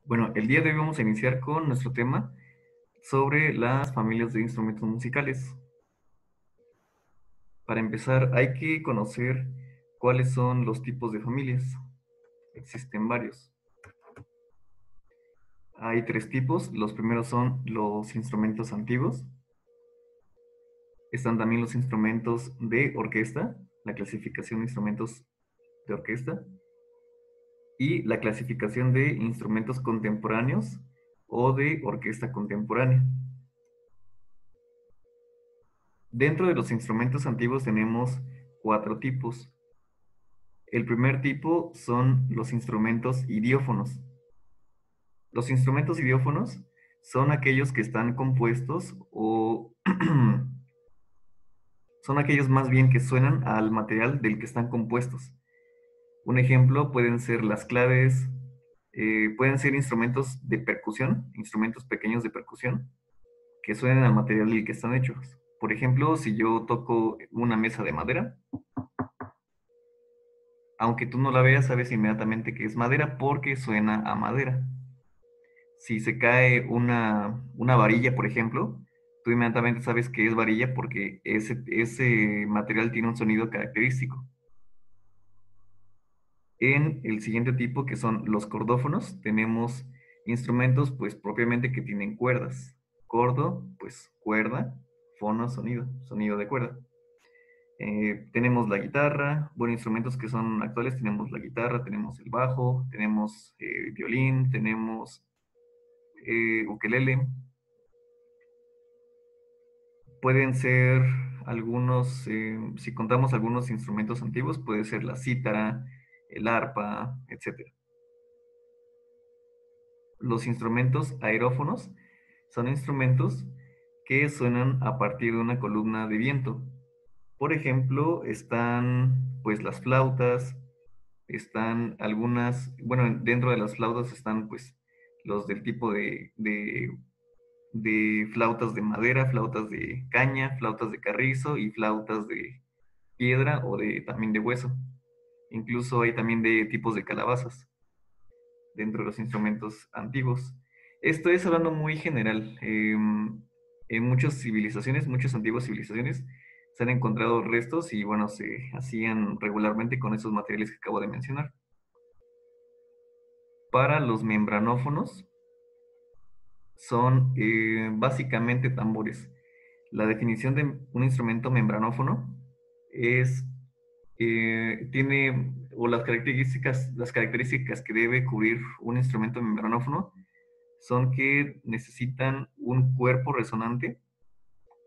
Bueno, el día de hoy vamos a iniciar con nuestro tema sobre las familias de instrumentos musicales. Para empezar, hay que conocer cuáles son los tipos de familias. Existen varios. Hay tres tipos. Los primeros son los instrumentos antiguos. Están también los instrumentos de orquesta, la clasificación de instrumentos de orquesta, y la clasificación de instrumentos contemporáneos o de orquesta contemporánea. Dentro de los instrumentos antiguos tenemos cuatro tipos. El primer tipo son los instrumentos idiófonos. Los instrumentos idiófonos son aquellos que están compuestos o son aquellos más bien que suenan al material del que están compuestos. Un ejemplo pueden ser las claves, pueden ser instrumentos de percusión, instrumentos pequeños de percusión, que suenan al material del que están hechos. Por ejemplo, si yo toco una mesa de madera, aunque tú no la veas, sabes inmediatamente que es madera porque suena a madera. Si se cae una varilla, por ejemplo, tú inmediatamente sabes que es varilla porque ese material tiene un sonido característico. En el siguiente tipo, que son los cordófonos, tenemos instrumentos pues propiamente que tienen cuerdas. Cordo, pues cuerda, fono, sonido, sonido de cuerda. Tenemos la guitarra, bueno, instrumentos que son actuales, tenemos la guitarra, tenemos el bajo, tenemos violín, tenemos ukelele. Pueden ser algunos, si contamos algunos instrumentos antiguos, puede ser la cítara, el arpa, etc. Los instrumentos aerófonos son instrumentos que suenan a partir de una columna de viento. Por ejemplo, están pues las flautas, están algunas, bueno, dentro de las flautas están pues los del tipo de flautas de madera, flautas de caña, flautas de carrizo y flautas de piedra o también de hueso. Incluso hay también de tipos de calabazas dentro de los instrumentos antiguos. Esto es hablando muy general. En muchas civilizaciones, muchas antiguas civilizaciones, se han encontrado restos y bueno, se hacían regularmente con esos materiales que acabo de mencionar. Para los membranófonos son básicamente tambores. La definición de un instrumento membranófono es, tiene, o las características que debe cubrir un instrumento membranófono son que necesitan un cuerpo resonante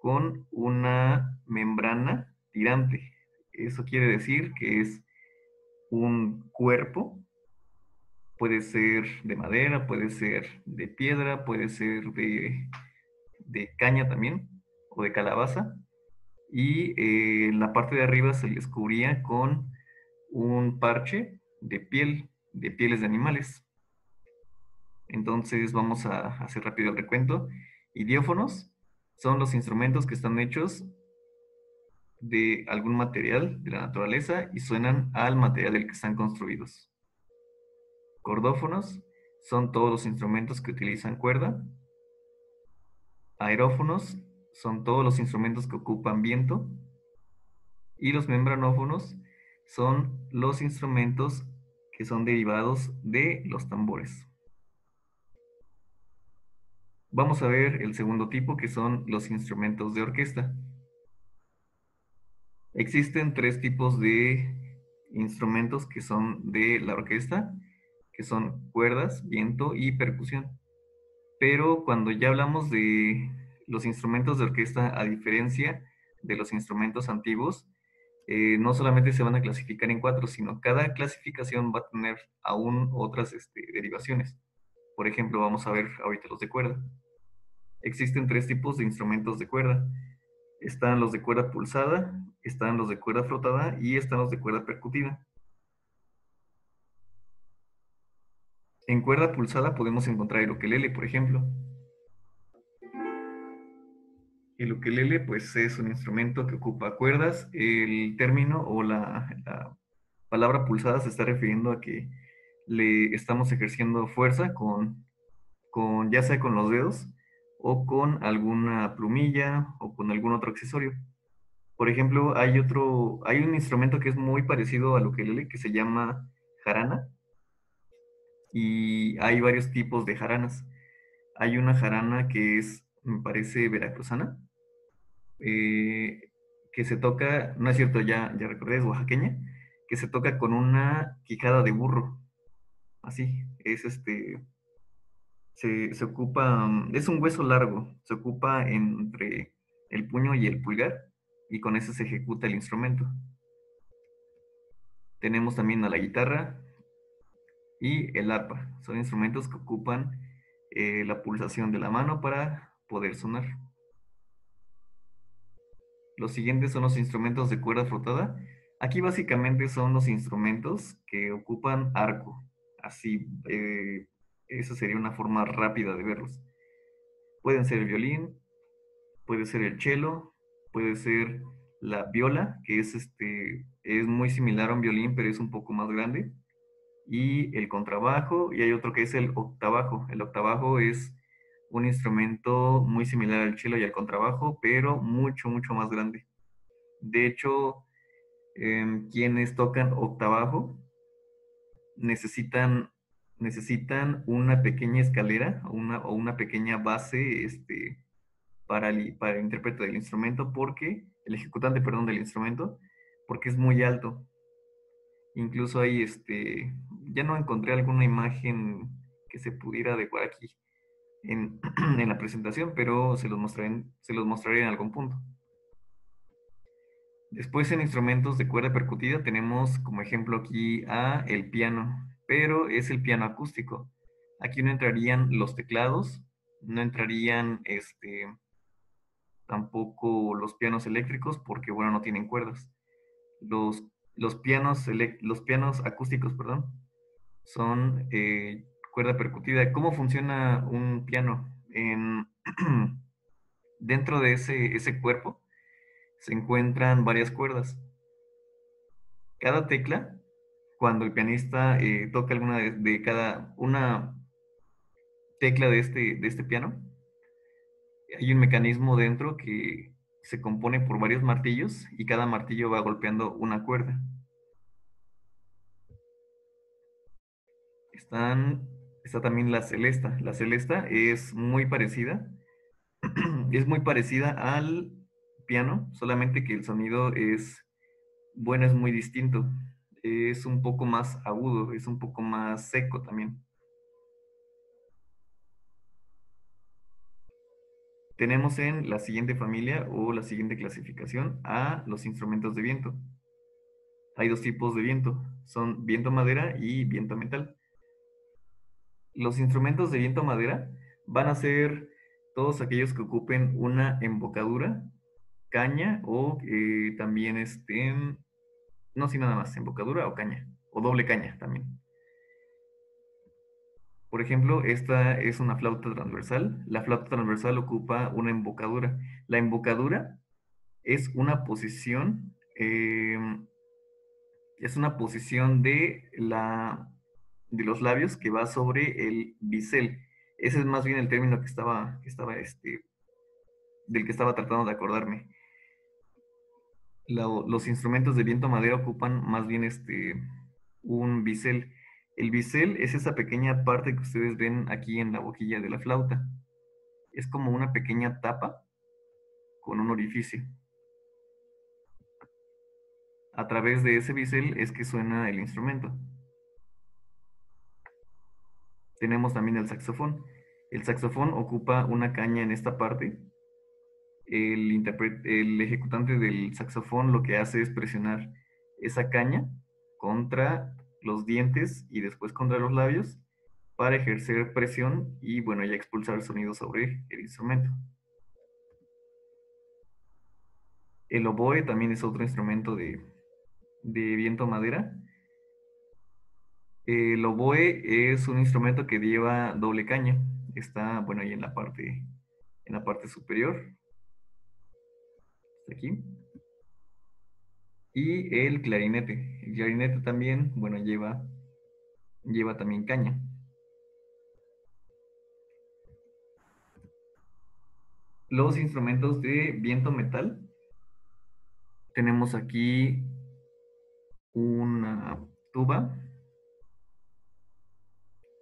con una membrana tirante. Eso quiere decir que es un cuerpo, puede ser de madera, puede ser de piedra, puede ser de caña también, o de calabaza, y la parte de arriba se les cubría con un parche de piel, de pieles de animales. Entonces vamos a hacer rápido el recuento. Idiófonos son los instrumentos que están hechos de algún material de la naturaleza y suenan al material del que están construidos. Cordófonos son todos los instrumentos que utilizan cuerda. Aerófonos son todos los instrumentos que ocupan viento. Y los membranófonos son los instrumentos que son derivados de los tambores. Vamos a ver el segundo tipo, que son los instrumentos de orquesta. Existen tres tipos de instrumentos que son de la orquesta, que son cuerdas, viento y percusión. Pero cuando ya hablamos de los instrumentos de orquesta, a diferencia de los instrumentos antiguos, no solamente se van a clasificar en cuatro, sino cada clasificación va a tener aún otras derivaciones. Por ejemplo, vamos a ver ahorita los de cuerda. Existen tres tipos de instrumentos de cuerda. Están los de cuerda pulsada, están los de cuerda frotada y están los de cuerda percutida. En cuerda pulsada podemos encontrar el ukelele, por ejemplo. El ukelele, pues, es un instrumento que ocupa cuerdas. El término o la palabra pulsada se está refiriendo a que le estamos ejerciendo fuerza ya sea con los dedos o con alguna plumilla o con algún otro accesorio. Por ejemplo, hay un instrumento que es muy parecido al ukelele que se llama jarana y hay varios tipos de jaranas. Hay una jarana que me parece, veracruzana, eh, que se toca, no es cierto, ya recordé, es oaxaqueña, que se toca con una quijada de burro. Así, se ocupa, es un hueso largo, se ocupa entre el puño y el pulgar y con eso se ejecuta el instrumento. Tenemos también a la guitarra y el arpa. Son instrumentos que ocupan la pulsación de la mano para poder sonar. Los siguientes son los instrumentos de cuerda frotada. Aquí básicamente son los instrumentos que ocupan arco. Así, esa sería una forma rápida de verlos. Pueden ser el violín, puede ser el cello, puede ser la viola, que es muy similar a un violín, pero es un poco más grande, y el contrabajo, y hay otro que es el octavajo. El octavajo es un instrumento muy similar al cello y al contrabajo, pero mucho, mucho más grande. De hecho, quienes tocan octavajo necesitan, necesitan una pequeña escalera o una pequeña base para el intérprete del instrumento, el ejecutante, perdón, del instrumento, porque es muy alto. Incluso hay, ya no encontré alguna imagen que se pudiera adecuar aquí en, en la presentación, pero se los mostraré en algún punto. Después en instrumentos de cuerda percutida tenemos como ejemplo aquí a el piano, pero es el piano acústico. Aquí no entrarían los teclados, no entrarían tampoco los pianos eléctricos porque, bueno, no tienen cuerdas. Los, los pianos acústicos, perdón, son cuerda percutida. ¿Cómo funciona un piano? Dentro de ese cuerpo se encuentran varias cuerdas. Cada tecla, cuando el pianista toca alguna una tecla de este piano, hay un mecanismo dentro que se compone por varios martillos y cada martillo va golpeando una cuerda. Está también la celesta. La celesta es muy parecida, es muy parecida al piano, solamente que el sonido bueno, es muy distinto. Es un poco más agudo, es un poco más seco también. Tenemos en la siguiente familia o la siguiente clasificación a los instrumentos de viento. Hay dos tipos de viento, son viento madera y viento metal. Los instrumentos de viento madera van a ser todos aquellos que ocupen una embocadura, caña o también no, sí, nada más, embocadura o caña, o doble caña también. Por ejemplo, esta es una flauta transversal. La flauta transversal ocupa una embocadura. La embocadura es una posición, de los labios que va sobre el bisel. Ese es más bien el término del que estaba tratando de acordarme. Los instrumentos de viento madera ocupan más bien un bisel. El bisel es esa pequeña parte que ustedes ven aquí en la boquilla de la flauta. Es como una pequeña tapa con un orificio. A través de ese bisel es que suena el instrumento. Tenemos también el saxofón. El saxofón ocupa una caña en esta parte. El ejecutante del saxofón lo que hace es presionar esa caña contra los dientes y después contra los labios para ejercer presión y, bueno, ya expulsar el sonido sobre el instrumento. El oboe también es otro instrumento de viento madera. El oboe es un instrumento que lleva doble caña. Está, bueno, ahí en la parte superior. Está aquí. Y el clarinete. El clarinete también, bueno, lleva lleva también caña. Los instrumentos de viento metal, tenemos aquí una tuba,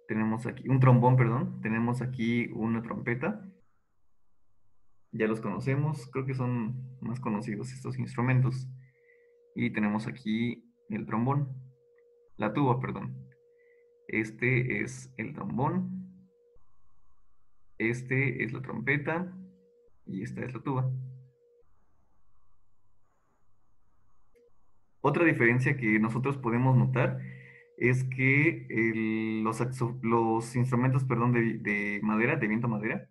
tenemos aquí un trombón, perdón, tenemos aquí una trompeta, ya los conocemos, creo que son más conocidos estos instrumentos. Y tenemos aquí el trombón, la tuba, perdón. Este es el trombón, este es la trompeta y esta es la tuba. Otra diferencia que nosotros podemos notar es que los instrumentos, perdón, de madera, de viento madera,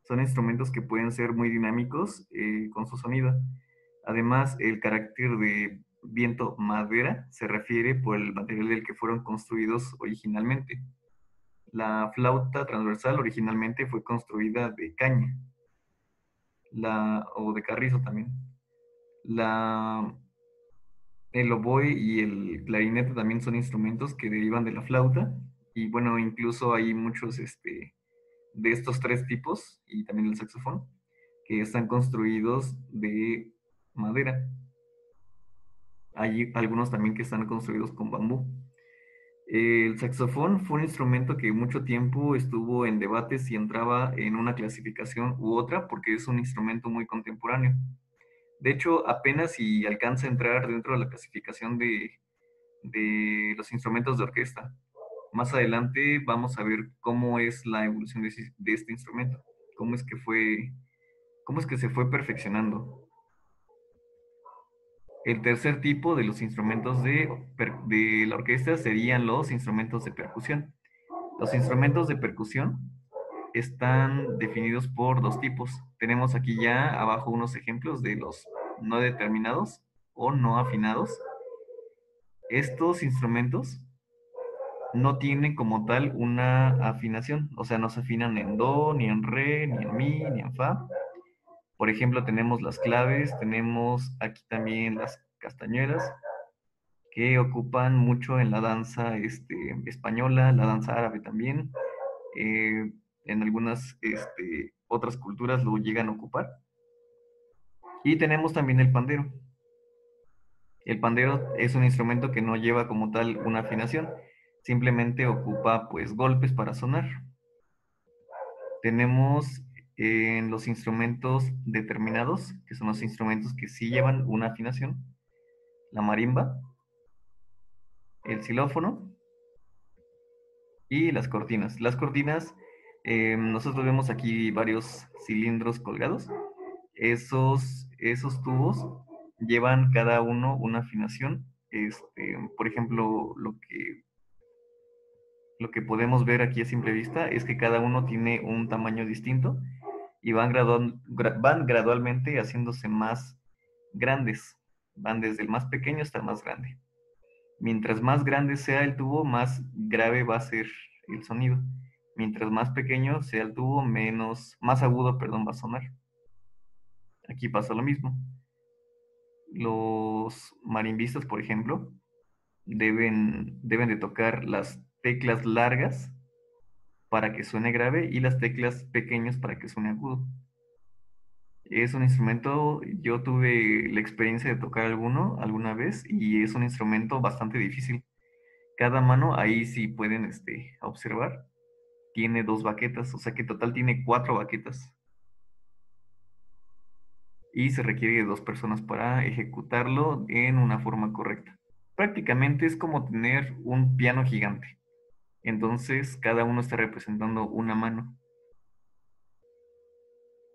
son instrumentos que pueden ser muy dinámicos con su sonido. Además, el carácter de viento madera se refiere por el material del que fueron construidos originalmente. La flauta transversal originalmente fue construida de caña, o de carrizo también. La, el oboe y el clarinete también son instrumentos que derivan de la flauta. Y bueno, incluso hay muchos de estos tres tipos, y también el saxofón, que están construidos de madera. Hay algunos también que están construidos con bambú. El saxofón fue un instrumento que mucho tiempo estuvo en debate si entraba en una clasificación u otra, porque es un instrumento muy contemporáneo. De hecho, apenas si alcanza a entrar dentro de la clasificación de los instrumentos de orquesta. Más adelante vamos a ver cómo es la evolución de este instrumento, cómo es que cómo es que se fue perfeccionando. El tercer tipo de los instrumentos de la orquesta serían los instrumentos de percusión. Los instrumentos de percusión están definidos por dos tipos. Tenemos aquí ya abajo unos ejemplos de los no determinados o no afinados. Estos instrumentos no tienen como tal una afinación, o sea, no se afinan en do, ni en re, ni en mi, ni en fa. Por ejemplo, tenemos las claves, tenemos aquí también las castañuelas, que ocupan mucho en la danza española, la danza árabe también. En algunas otras culturas lo llegan a ocupar. Y tenemos también el pandero. El pandero es un instrumento que no lleva como tal una afinación, simplemente ocupa pues golpes para sonar. Tenemos en los instrumentos determinados, que son los instrumentos que sí llevan una afinación, la marimba, el xilófono y las cortinas. Las cortinas, nosotros vemos aquí varios cilindros colgados. Esos tubos llevan cada uno una afinación. Por ejemplo, lo que podemos ver aquí a simple vista es que cada uno tiene un tamaño distinto y van gradualmente haciéndose más grandes. Van desde el más pequeño hasta el más grande. Mientras más grande sea el tubo, más grave va a ser el sonido. Mientras más pequeño sea el tubo, más agudo, perdón, va a sonar. Aquí pasa lo mismo. Los marimbistas, por ejemplo, deben de tocar las teclas largas para que suene grave y las teclas pequeñas para que suene agudo. Es un instrumento, yo tuve la experiencia de tocar alguna vez y es un instrumento bastante difícil. Cada mano, ahí sí pueden observar, tiene dos baquetas, o sea que en total tiene cuatro baquetas. Y se requiere de dos personas para ejecutarlo en una forma correcta. Prácticamente es como tener un piano gigante. Entonces, cada uno está representando una mano.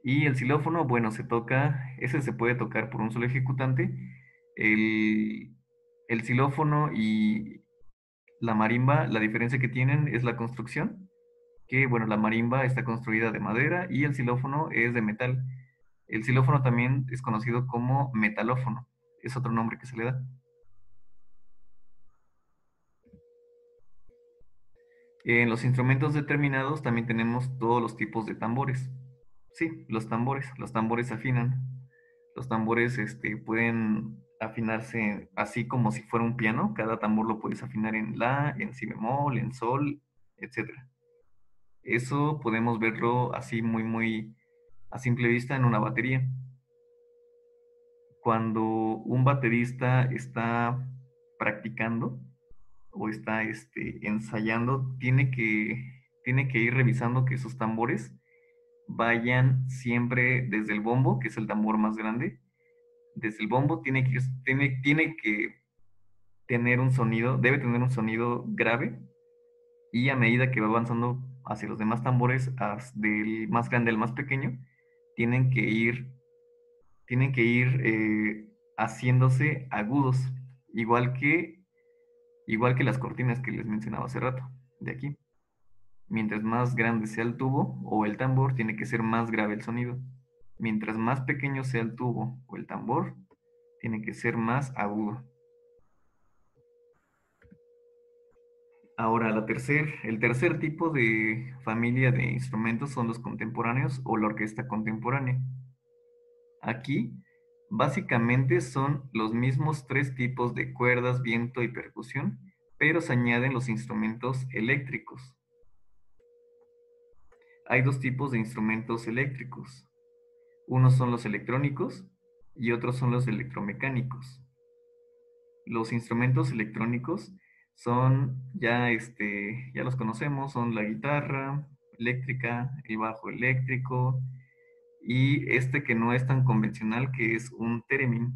Y el xilófono, bueno, ese se puede tocar por un solo ejecutante. El, el xilófono y la marimba, la diferencia que tienen es la construcción, que bueno, la marimba está construida de madera y el xilófono es de metal. El xilófono también es conocido como metalófono, es otro nombre que se le da. En los instrumentos determinados también tenemos todos los tipos de tambores. Sí, los tambores afinan. Los tambores pueden afinarse así como si fuera un piano. Cada tambor lo puedes afinar en la, en si bemol, en sol, etcétera. Eso podemos verlo así muy a simple vista en una batería. Cuando un baterista está practicando o está ensayando, tiene que ir revisando que sus tambores vayan siempre desde el bombo, que es el tambor más grande. Desde el bombo tiene que tener un sonido, debe tener un sonido grave, y a medida que va avanzando hacia los demás tambores, del más grande al más pequeño, tienen que ir, tienen que ir haciéndose agudos, igual que, igual que las cortinas que les mencionaba hace rato, de aquí. Mientras más grande sea el tubo o el tambor, tiene que ser más grave el sonido. Mientras más pequeño sea el tubo o el tambor, tiene que ser más agudo. Ahora, el tercer tipo de familia de instrumentos son los contemporáneos o la orquesta contemporánea. Aquí, básicamente son los mismos tres tipos de cuerdas, viento y percusión, pero se añaden los instrumentos eléctricos. Hay dos tipos de instrumentos eléctricos. Unos son los electrónicos y otros son los electromecánicos. Los instrumentos electrónicos son ya los conocemos, son la guitarra eléctrica, el bajo eléctrico y este que no es tan convencional, que es un theremin.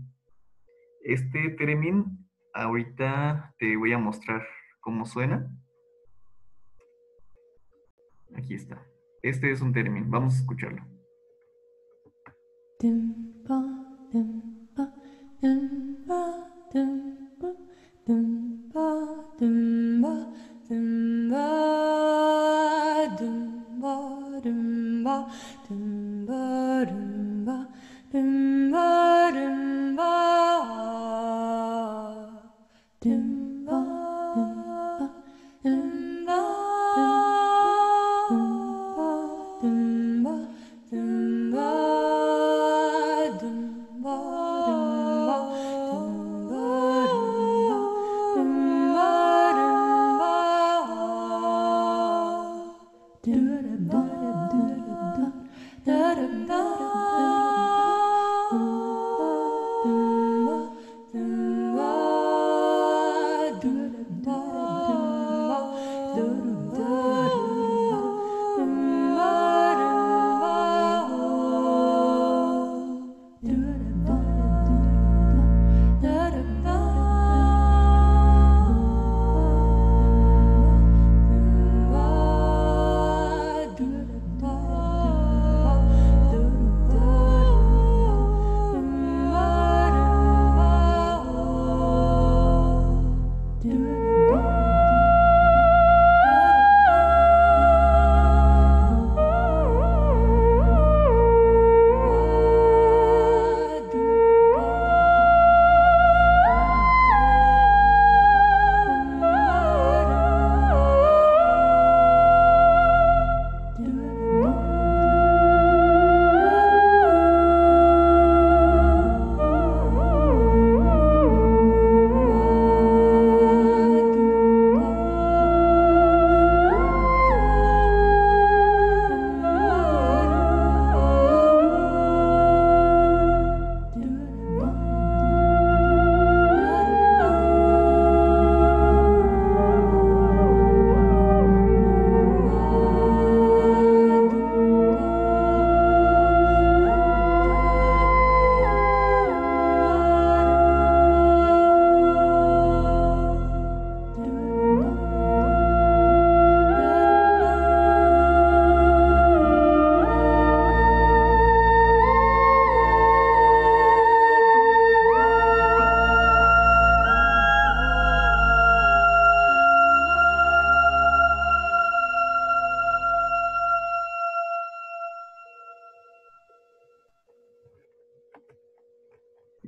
Este theremin, ahorita te voy a mostrar cómo suena. Aquí está. Este es un theremin, vamos a escucharlo.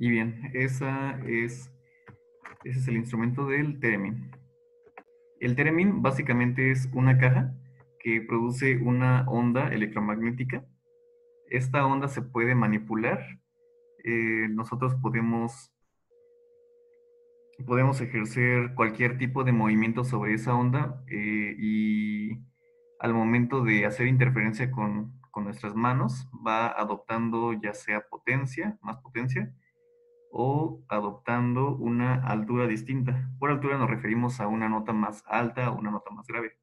Y bien, ese es el instrumento del theremin. El theremin básicamente es una caja que produce una onda electromagnética. Esta onda se puede manipular. Nosotros podemos Podemos ejercer cualquier tipo de movimiento sobre esa onda y al momento de hacer interferencia con nuestras manos va adoptando ya sea potencia, más potencia, o adoptando una altura distinta. Por altura nos referimos a una nota más alta o una nota más grave.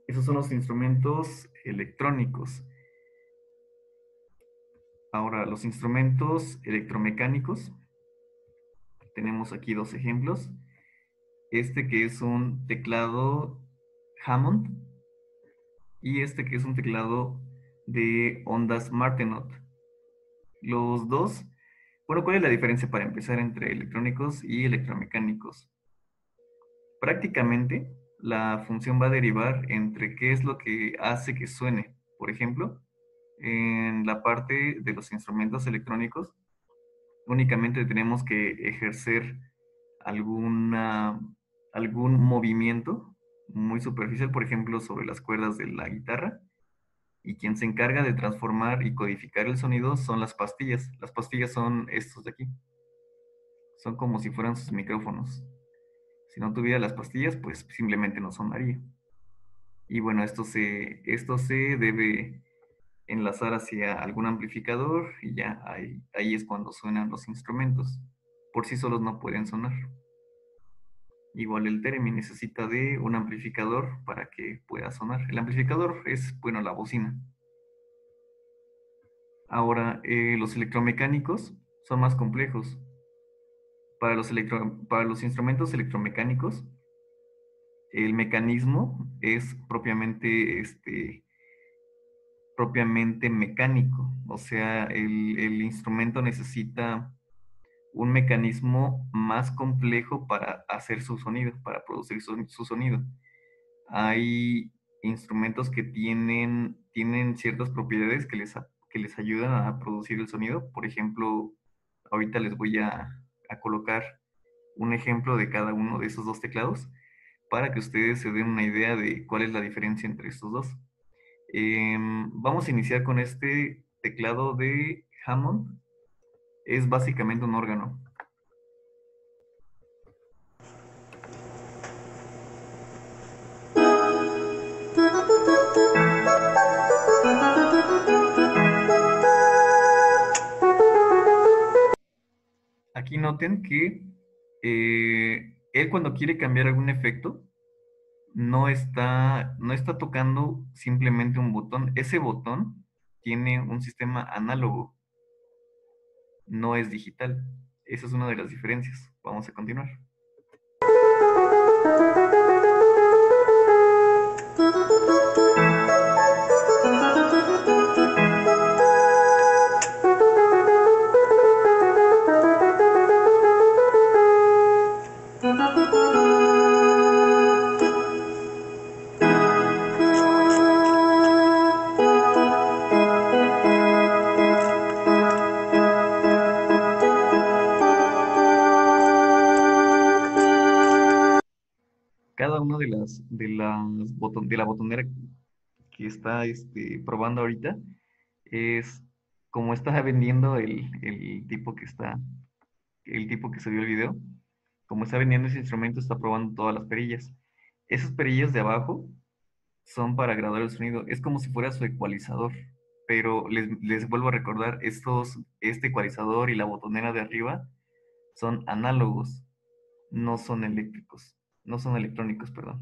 Esos son los instrumentos electrónicos. Ahora, los instrumentos electromecánicos. Tenemos aquí dos ejemplos. Este que es un teclado Hammond y este que es un teclado de ondas Martenot. Los dos, bueno, ¿cuál es la diferencia para empezar entre electrónicos y electromecánicos? Prácticamente la función va a derivar entre qué es lo que hace que suene. Por ejemplo, en la parte de los instrumentos electrónicos, únicamente tenemos que ejercer alguna, algún movimiento muy superficial, por ejemplo, sobre las cuerdas de la guitarra, y quien se encarga de transformar y codificar el sonido son las pastillas. Las pastillas son estos de aquí. Son como si fueran sus micrófonos. Si no tuviera las pastillas, pues simplemente no sonaría. Y bueno, esto se debe enlazar hacia algún amplificador y ya ahí es cuando suenan los instrumentos. Por sí solos no pueden sonar. Igual el Theremin necesita de un amplificador para que pueda sonar. El amplificador es, bueno, la bocina. Ahora, los electromecánicos son más complejos. Para los instrumentos electromecánicos, el mecanismo es propiamente mecánico. O sea, el instrumento necesita un mecanismo más complejo para hacer su sonido, para producir su sonido. Hay instrumentos que tienen ciertas propiedades que les ayudan a producir el sonido. Por ejemplo, ahorita les voy a colocar un ejemplo de cada uno de esos dos teclados para que ustedes se den una idea de cuál es la diferencia entre estos dos. Vamos a iniciar con este teclado de Hammond. Es básicamente un órgano. Aquí noten que él cuando quiere cambiar algún efecto, no está tocando simplemente un botón. Ese botón tiene un sistema análogo, no es digital. Esa es una de las diferencias. Vamos a continuar. Cada una de la botonera que está probando ahorita es como está vendiendo el tipo que subió el video, como está vendiendo ese instrumento, está probando todas las perillas. Esas perillas de abajo son para graduar el sonido. Es como si fuera su ecualizador. Pero les vuelvo a recordar, este ecualizador y la botonera de arriba son análogos, no son eléctricos, no son electrónicos, perdón.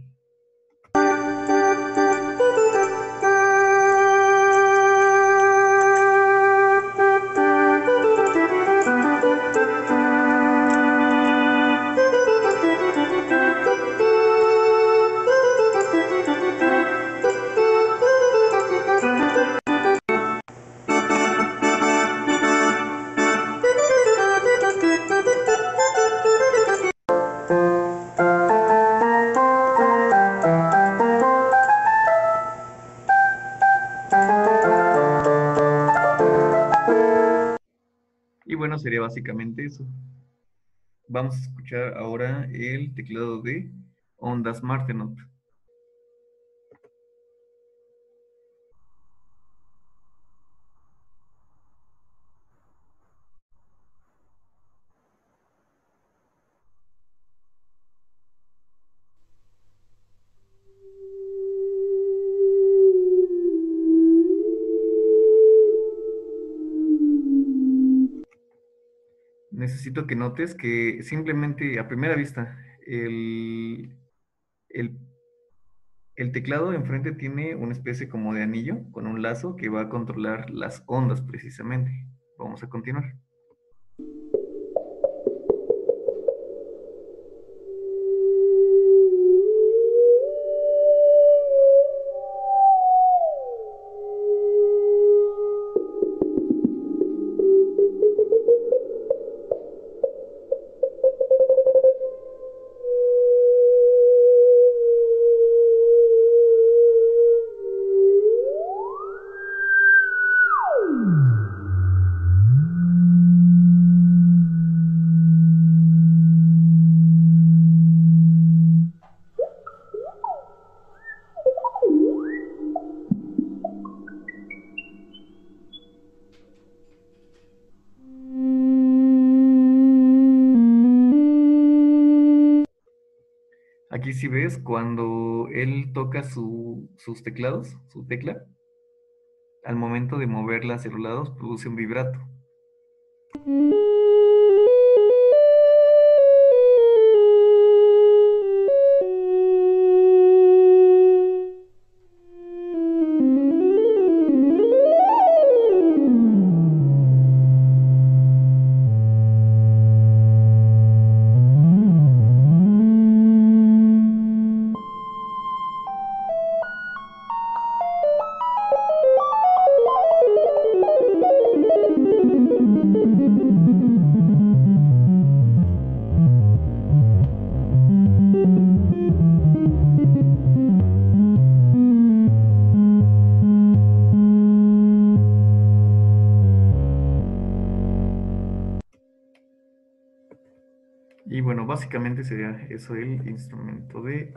Y bueno, sería básicamente eso. Vamos a escuchar ahora el teclado de ondas Martenot. necesito que notes que simplemente a primera vista el, el teclado enfrente tiene una especie como de anillo con un lazo que va a controlar las ondas precisamente. Vamos a continuar. Aquí si ves, cuando él toca sus teclados, su tecla, al momento de moverla hacia los lados produce un vibrato. Y bueno, básicamente sería eso el instrumento de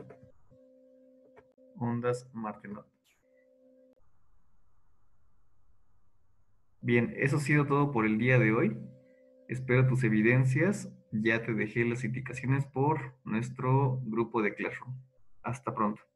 ondas Martenot. Bien, eso ha sido todo por el día de hoy. Espero tus evidencias. Ya te dejé las indicaciones por nuestro grupo de Classroom. Hasta pronto.